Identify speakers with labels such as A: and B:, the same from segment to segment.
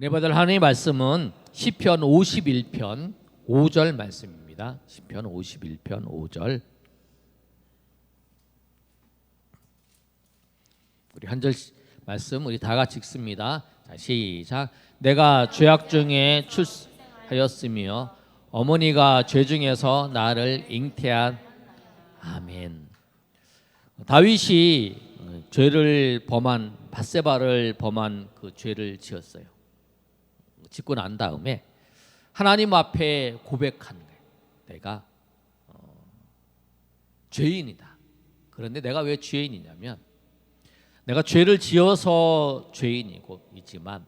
A: 은혜 받을 하나님의 말씀은 시편 51편 5절 말씀입니다. 시편 51편 5절. 우리 한 절 말씀 우리 다 같이 읽습니다. 자, 시작. 내가 죄악 중에 출하였으며 어머니가 죄 중에서 나를 잉태한. 아멘. 다윗이 죄를 범한 밧세바를 범한 그 죄를 지었어요. 짓고 난 다음에 하나님 앞에 고백한 거예요. 내가 죄인이다. 그런데 내가 왜 죄인이냐면 내가 죄를 지어서 죄인이고 있지만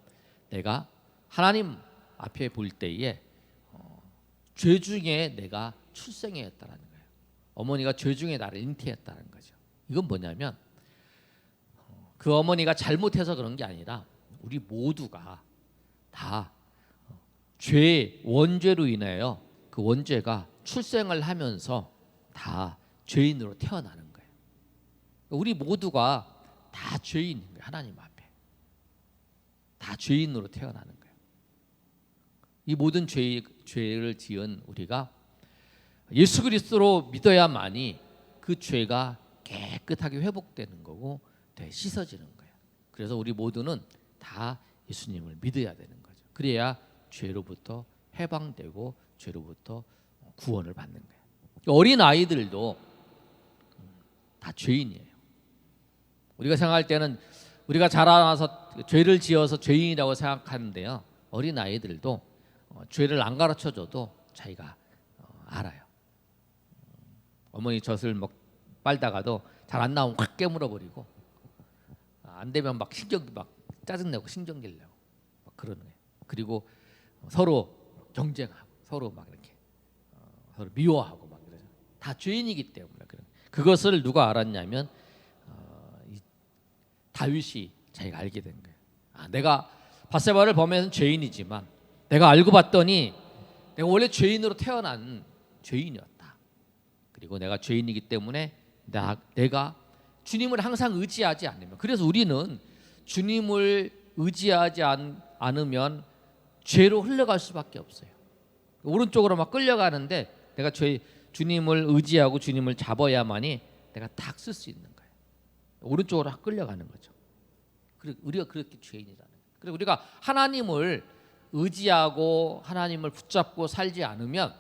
A: 내가 하나님 앞에 볼 때에 죄 중에 내가 출생했다라는 거예요. 어머니가 죄 중에 나를 잉태했다는 거죠. 이건 뭐냐면 그 어머니가 잘못해서 그런 게 아니라 우리 모두가 다 원죄로 인하여 그 원죄가 출생을 하면서 다 죄인으로 태어나는 거예요. 우리 모두가 다 죄인인 거예요. 하나님 앞에 다 죄인으로 태어나는 거예요. 이 모든 죄를 지은 우리가 예수 그리스도로 믿어야만이 그 죄가 깨끗하게 회복되는 거고 씻어지는 거예요. 그래서 우리 모두는 다 예수님을 믿어야 되는 거죠. 그래야 죄로부터 해방되고 죄로부터 구원을 받는 거예요. 어린 아이들도 다 죄인이에요. 우리가 생각할 때는 우리가 자라나서 죄를 지어서 죄인이라고 생각하는데요. 어린 아이들도 죄를 안 가르쳐줘도 자기가 알아요. 어머니 젖을 빨다가도 잘 안 나오면 확 깨물어 버리고 안 되면 막 짜증내고 신경질 내고 막 그러는 거예요. 그리고 서로 경쟁하고 서로 막 이렇게 서로 미워하고 막 그러죠. 다 죄인이기 때문에 그것을 누가 알았냐면 다윗이 자기가 알게 된 거예요. 내가 밧세바를 범해서 죄인이지만 내가 알고 봤더니 내가 원래 죄인으로 태어난 죄인이었다. 그리고 내가 죄인이기 때문에 내가 주님을 항상 의지하지 않으면, 그래서 우리는 주님을 의지하지 않으면 죄로 흘러갈 수밖에 없어요. 오른쪽으로 막 끌려가는데 내가 주님을 의지하고 주님을 잡아야만이 내가 딱 쓸 수 있는 거예요. 오른쪽으로 끌려가는 거죠. 우리가 그렇게 죄인이라는 거예요. 그리고 우리가 하나님을 의지하고 하나님을 붙잡고 살지 않으면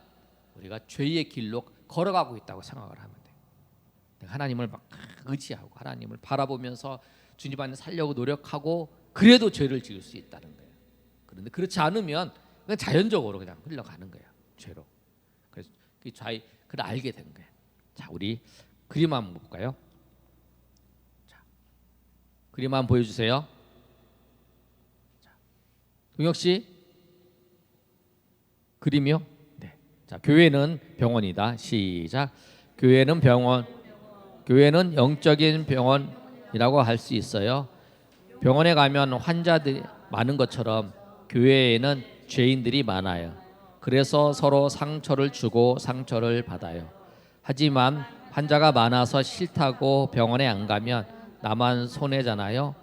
A: 우리가 죄의 길로 걸어가고 있다고 생각을 하면 돼요. 하나님을 막 의지하고 하나님을 바라보면서 주님 안에 살려고 노력하고 그래도 죄를 지을 수 있다는 거예요. 그런데 그렇지 않으면 그냥 자연적으로 그냥 흘러가는 거예요. 죄로. 그래서 그걸 알게 된 거예요. 자, 우리 그림 한번 볼까요? 자, 그림 한번 보여주세요. 동혁 씨, 그림이요? 네. 자, 교회는 병원이다. 시작. 교회는 교회는 영적인 병원이라고 할 수 있어요. 병원에 가면 환자들이 많은 것처럼 교회에는 죄인들이 많아요. 그래서 서로 상처를 주고 상처를 받아요. 하지만 환자가 많아서 싫다고 병원에 안 가면 나만 손해잖아요.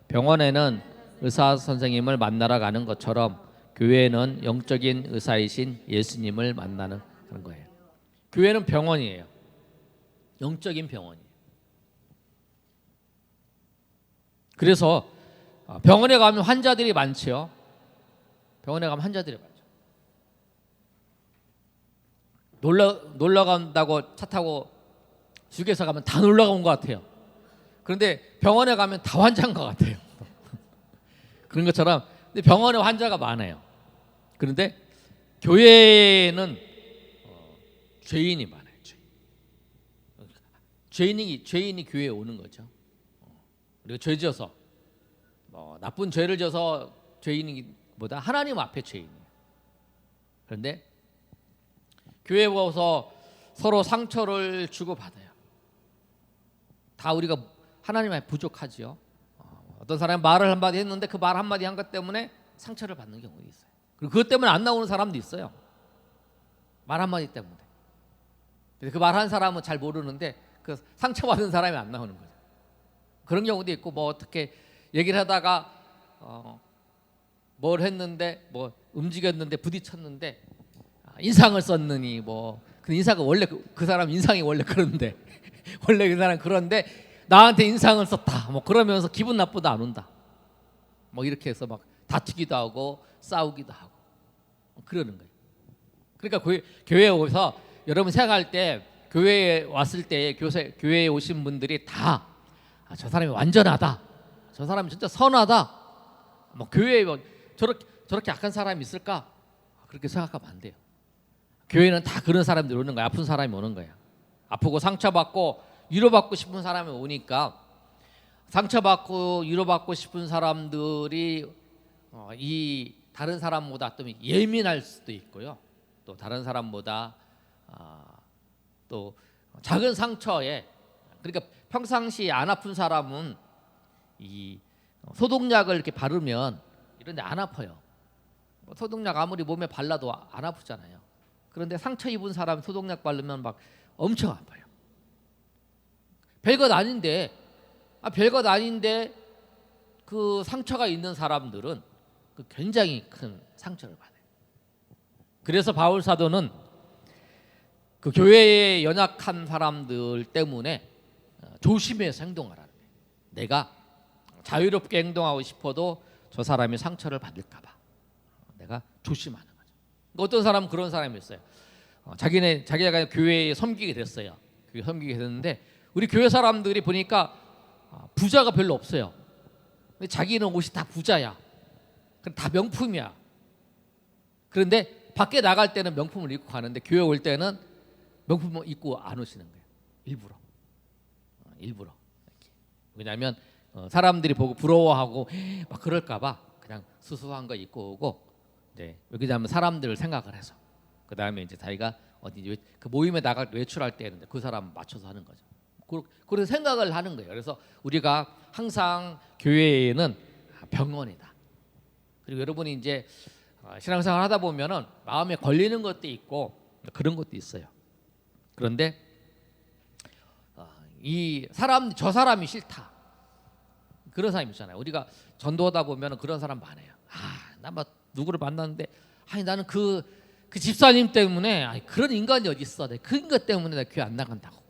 A: 병원에는 의사 선생님을 만나러 가는 것처럼 교회는 영적인 의사이신 예수님을 만나는 그런 거예요. 교회는 병원이에요. 영적인 병원이에요. 그래서 병원에 가면 환자들이 많죠. 병원에 가면 환자들이 많죠. 놀러 간다고 차 타고 휴게소 가면 다 놀러 간 것 같아요. 그런데 병원에 가면 다 환자인 것 같아요. 그런 것처럼 근데 병원에 환자가 많아요. 그런데 교회에는 죄인이 많아요. 죄인이 교회에 오는 거죠. 우리가 죄 지어서 나쁜 죄를 져서 죄인이보다 하나님 앞에 죄인이에요. 그런데 교회에 와서 서로 상처를 주고 받아요. 다 우리가 하나님 앞에 부족하지요. 어떤 사람이 말을 한마디 했는데 그 말 한마디 한 것 때문에 상처를 받는 경우도 있어요. 그리고 그것 때문에 안 나오는 사람도 있어요. 말 한마디 때문에. 그 말한 사람은 잘 모르는데 그 상처받은 사람이 안 나오는 거죠. 그런 경우도 있고 어떻게 얘기를 하다가 뭘 했는데 뭐 움직였는데 부딪혔는데 인상을 썼느니 뭐 그 인사가 원래 그 사람 인상이 원래 그런데 원래 그 사람 그런데 나한테 인상을 썼다 뭐 그러면서 기분 나쁘다 안 온다 뭐 이렇게 해서 막 다투기도 하고 싸우기도 하고 그러는 거예요. 그러니까 교회에 오서 여러분 생각할 때 교회에 왔을 때 교회에 오신 분들이 다 저 사람이 완전하다, 저 사람이 진짜 선하다, 뭐 교회에 뭐 저렇게 악한 사람이 있을까 그렇게 생각하면 안 돼요. 교회는 다 그런 사람들이 오는 거야. 아픈 사람이 오는 거야. 아프고 상처받고 위로받고 싶은 사람이 오니까 상처받고 위로받고 싶은 사람들이 이 다른 사람보다 좀 예민할 수도 있고요. 또 다른 사람보다 또 작은 상처에 그러니까 평상시 안 아픈 사람은 이 소독약을 이렇게 바르면 이런데 안 아파요. 소독약 아무리 몸에 발라도 안 아프잖아요. 그런데 상처 입은 사람 소독약 바르면 막 엄청 아파요. 별것 아닌데 별것 아닌데 그 상처가 있는 사람들은 굉장히 큰 상처를 받아요. 그래서 바울 사도는 그 교회에 연약한 사람들 때문에 조심해서 행동하라는 거예요. 내가 자유롭게 행동하고 싶어도 저 사람이 상처를 받을까 봐 내가 조심하는 거죠. 어떤 사람은 그런 사람이 있어요. 자기가 교회에 섬기게 됐어요. 교회 섬기게 됐는데 우리 교회 사람들이 보니까 부자가 별로 없어요. 근데 자기는 옷이 다 부자야. 다 명품이야. 그런데 밖에 나갈 때는 명품을 입고 가는데 교회 올 때는 명품을 입고 안 오시는 거예요. 일부러. 왜냐하면 사람들이 보고 부러워하고 막 그럴까 봐 그냥 수수한 거 입고 오고 왜냐하면 사람들을 생각을 해서 그 다음에 이제 자기가 어디 그 모임에 나갈 외출할 때는 그 사람 맞춰서 하는 거죠. 그런 생각을 하는 거예요. 그래서 우리가 항상 교회에는 병원이다. 그리고 여러분이 이제 신앙생활 하다 보면은 마음에 걸리는 것도 있고 그런 것도 있어요. 그런데 저 사람이 싫다. 그런 사람 있잖아요. 우리가 전도하다 보면은 그런 사람 많아요. 나 뭐 누구를 만났는데 나는 그 집사님 때문에 그런 인간이 어디 있어? 그 인간 때문에 나 교회 안 나간다고.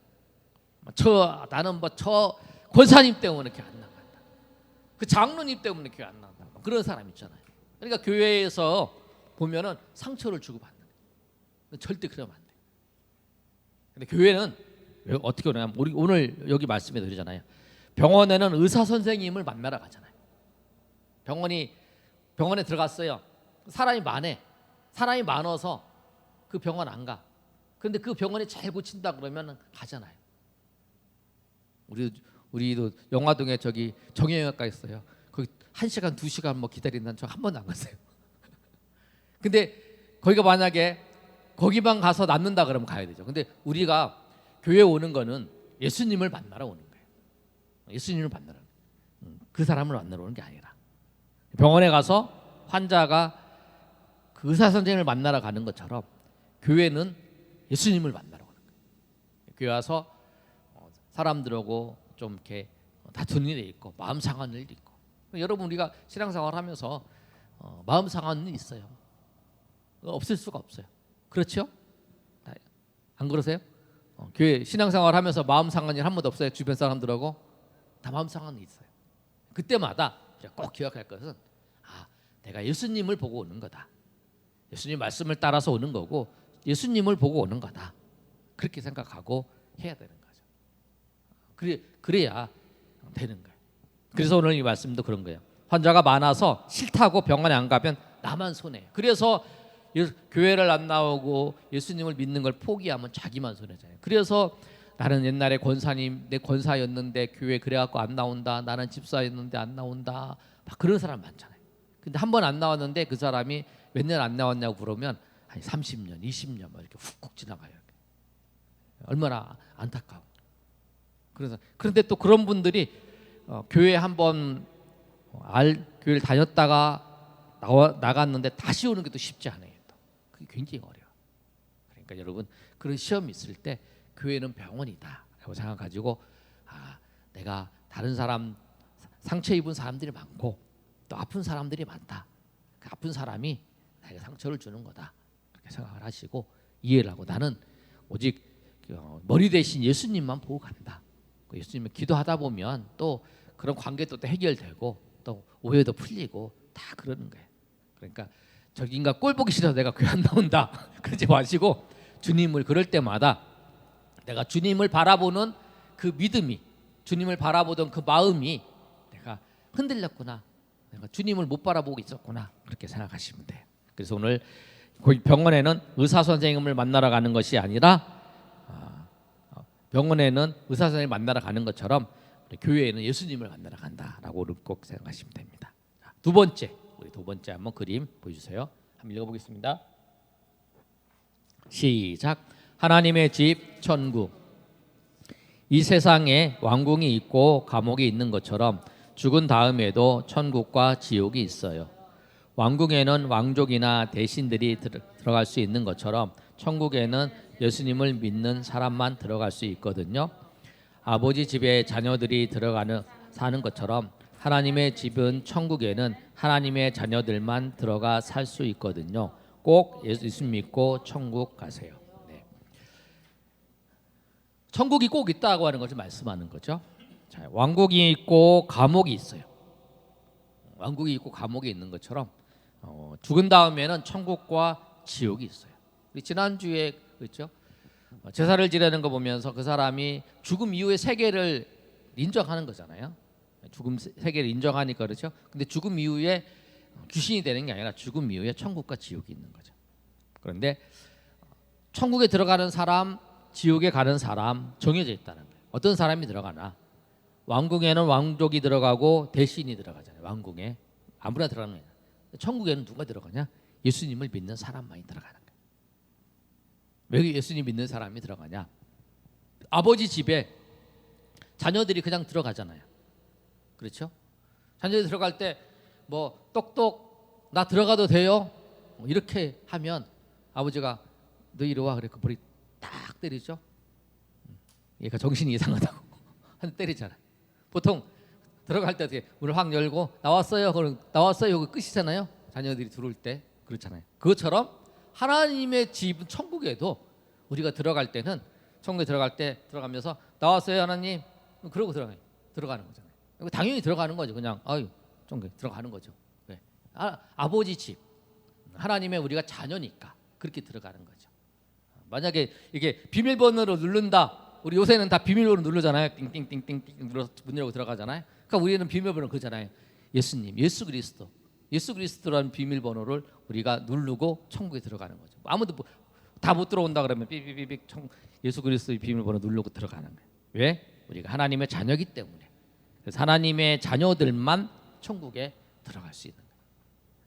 A: 나는 뭐 저 권사님 때문에 교회 안 나간다. 그 장로님 때문에 교회 안 나간다. 그런 사람 있잖아요. 그러니까 교회에서 보면은 상처를 주고 받는 거예요. 절대 그러면 안 돼. 근데 교회는 어떻게 그러냐면 우리 오늘 여기 말씀에 드리잖아요. 병원에는 의사 선생님을 만나러 가잖아요. 병원에 들어갔어요. 사람이 많아서 그 병원 안 가. 그런데 그 병원이 잘 고친다 그러면 가잖아요. 우리도 영화동에 저기 정형외과 있어요. 거기 1시간 2시간 뭐 기다린다는 저 한 번도 안 갔어요. 근데 거기가 만약에 거기만 가서 낫는다 그러면 가야 되죠. 근데 우리가 교회 오는 거는 예수님을 만나러 오는 거예요. 예수님을 만나러 그 사람을 만나러 오는 게 아니라 병원에 가서 환자가 그 의사 선생님을 만나러 가는 것처럼 교회는 예수님을 만나러 오는 거예요. 교회 와서 사람들하고 좀 이렇게 다투는 일이 있고 마음 상하는 일이 있고 여러분 우리가 신앙생활하면서 마음 상하는 일이 있어요. 없을 수가 없어요. 그렇죠? 안 그러세요? 교회 신앙생활하면서 마음 상하는 일 한 번도 없어요. 주변 사람들하고 다 마음 상하는 일이 있어요. 그때마다 꼭 기억할 것은 내가 예수님을 보고 오는 거다. 예수님 말씀을 따라서 오는 거고 예수님을 보고 오는 거다. 그렇게 생각하고 해야 되는 거죠. 그래야 되는 거예요. 그래서 오늘 이 말씀도 그런 거예요. 환자가 많아서 싫다고 병원에 안 가면 나만 손해요. 그래서 교회를 안 나오고 예수님을 믿는 걸 포기하면 자기만 손해잖아요. 그래서 나는 옛날에 내 권사였는데 교회 그래갖고 안 나온다. 나는 집사였는데 안 나온다. 막 그런 사람 많잖아요. 근데 한 번 안 나왔는데 그 사람이 몇 년 안 나왔냐고 물으면 한 30년, 20년 막 이렇게 훅훅 지나가요. 얼마나 안타까워. 그런데 또 그런 분들이 교회 한번 교회를 다녔다가 나갔는데 다시 오는 게 또 쉽지 않아요. 그게 굉장히 어려워. 그러니까 여러분 그런 시험이 있을 때 교회는 병원이다라고 생각가지고 내가 다른 사람 상처 입은 사람들이 많고 또 아픈 사람들이 많다. 그 아픈 사람이 나에게 상처를 주는 거다. 그렇게 생각을 하시고 이해를 하고 나는 오직 머리 대신 예수님만 보고 간다. 예수님을 기도하다 보면 또 그런 관계도 또 해결되고 또 오해도 풀리고 다 그러는 거예요. 그러니까 저긴가 꼴 보기 싫어서 내가 교회 안 나온다 그러지 마시고 주님을 그럴 때마다 내가 주님을 바라보는 그 믿음이, 주님을 바라보던 그 마음이 내가 흔들렸구나, 내가 주님을 못 바라보고 있었구나, 그렇게 생각하시면 돼요. 그래서 오늘 병원에는 의사 선생님을 만나러 가는 것이 아니라 병원에는 의사 선생님을 만나러 가는 것처럼 교회에는 예수님을 만나러 간다라고 꼭 생각하시면 됩니다. 두 번째, 우리 두 번째 한번 그림 보여주세요. 한번 읽어보겠습니다. 시작. 하나님의 집 천국. 이 세상에 왕궁이 있고 감옥이 있는 것처럼 죽은 다음에도 천국과 지옥이 있어요. 왕궁에는 왕족이나 대신들이 들어갈 수 있는 것처럼 천국에는 예수님을 믿는 사람만 들어갈 수 있거든요. 아버지 집에 자녀들이 사는 것처럼 하나님의 집은 천국에는 하나님의 자녀들만 들어가 살 수 있거든요. 꼭 예수 믿고 천국 가세요. 네. 천국이 꼭 있다고 하는 것을 말씀하는 거죠. 자, 왕국이 있고 감옥이 있어요. 왕국이 있고 감옥이 있는 것처럼 죽은 다음에는 천국과 지옥이 있어요. 지난주에 그렇죠? 제사를 지내는 거 보면서 그 사람이 죽음 이후의 세계를 인정하는 거잖아요. 죽음 세계를 인정하니까 그렇죠. 근데 죽음 이후에 귀신이 되는 게 아니라 죽음 이후에 천국과 지옥이 있는 거죠. 그런데 천국에 들어가는 사람, 지옥에 가는 사람 정해져 있다는 거예요. 어떤 사람이 들어가나? 왕궁에는 왕족이 들어가고 대신이 들어가잖아요. 왕궁에 아무나 들어가는 거예요. 천국에는 누가 들어가냐? 예수님을 믿는 사람만이 들어가는 거예요. 왜 예수님 믿는 사람이 들어가냐? 아버지 집에 자녀들이 그냥 들어가잖아요. 그렇죠? 자녀들이 들어갈 때 뭐 똑똑 나 들어가도 돼요? 이렇게 하면 아버지가 너 이리 와 그래 그 머리 딱 때리죠. 얘가 정신이 이상하다고 한 대 때리잖아요. 보통 들어갈 때 어떻게 문을 확 열고 나왔어요. 그럼 나왔어요. 그 끝이잖아요. 자녀들이 들어올 때 그렇잖아요. 그것처럼 하나님의 집 천국에도 우리가 들어갈 때는 천국에 들어갈 때 들어가면서 나왔어요 하나님 그러고 들어가는 거잖아요. 당연히 들어가는 거죠. 그냥 아유 천국에 들어가는 거죠. 네. 아버지 집 하나님의 우리가 자녀니까 그렇게 들어가는 거죠. 만약에 이게 비밀번호로 누른다. 우리 요새는 다 비밀번호 누르잖아요. 띵띵띵띵 눌러서 문 열고 들어가잖아요. 그러니까 우리는 비밀번호 그잖아요. 예수님, 예수 그리스도라는 비밀번호를 우리가 누르고 천국에 들어가는 거죠. 아무도 다 못 들어온다 그러면 삐삐삐삐 예수 그리스도의 비밀번호 누르고 들어가는 거예요. 왜? 우리가 하나님의 자녀이기 때문에. 그래서 하나님의 자녀들만 천국에 들어갈 수 있는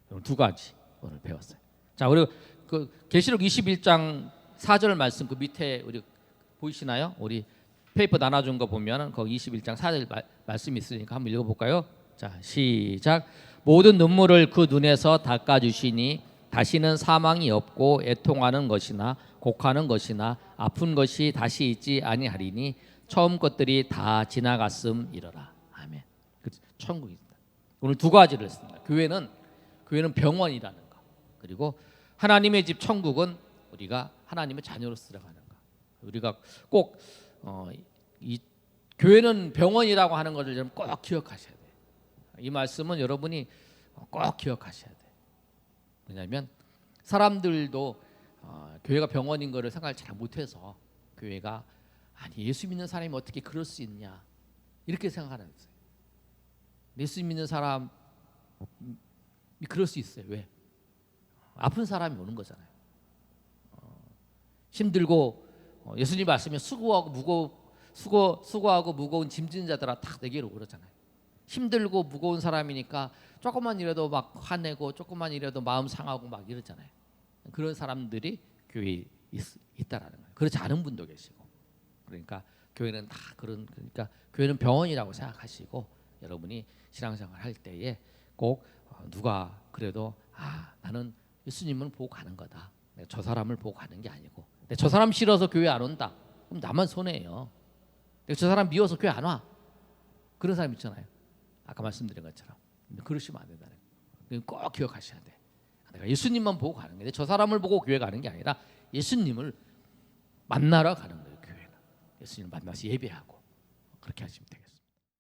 A: 거예요. 두 가지 오늘 배웠어요. 자, 우리 그 계시록 21장 4절 말씀 그 밑에 우리 보이시나요? 우리 페이퍼 나눠준 거 보면 거기 21장 4절 말씀이 있으니까 한번 읽어볼까요? 자, 시작. 모든 눈물을 그 눈에서 닦아주시니 다시는 사망이 없고 애통하는 것이나 곡하는 것이나 아픈 것이 다시 있지 아니하리니 처음 것들이 다 지나갔음이러라. 아멘. 천국이 있다. 오늘 두 가지를 했습니다. 교회는 병원이라는 거. 그리고 하나님의 집 천국은 우리가 하나님의 자녀로서 들어가는 거. 우리가 꼭 이 교회는 병원이라고 하는 것을 좀 꼭 기억하셔야 돼요. 이 말씀은 여러분이 꼭 기억하셔야 돼요. 왜냐하면 사람들도 교회가 병원인 것을 생각을 잘 못해서 교회가 아니 예수 믿는 사람이 어떻게 그럴 수 있냐 이렇게 생각하는 거예요. 예수 믿는 사람이 그럴 수 있어요. 왜? 아픈 사람이 오는 거잖아요. 힘들고 예수님 말씀에 수고하고 무거운 짐진 자들아 다 내게로 오르잖아요. 힘들고 무거운 사람이니까 조금만 이라도 막 화내고 조금만 이라도 마음 상하고 막 이러잖아요. 그런 사람들이 교회에 있다라는 거예요. 그렇지 않은 분도 계시고. 그러니까 교회는 다 그러니까 교회는 병원이라고 생각하시고 여러분이 신앙생활 할 때에 꼭 누가 그래도 나는 예수님을 보고 가는 거다. 내가 저 사람을 보고 가는 게 아니고 저 사람 싫어서 교회 안 온다. 그럼 나만 손해예요. 내가 저 사람 미워서 교회 안 와. 그런 사람 있잖아요. 아까 말씀드린 것처럼 그러시면 안 된다는 거예요. 꼭 기억하셔야 돼. 내가 예수님만 보고 가는 거예요. 저 사람을 보고 교회 가는 게 아니라 예수님을 만나러 가는 거예요. 교회는 예수님을 만나서 예배하고 그렇게 하시면 되겠습니다.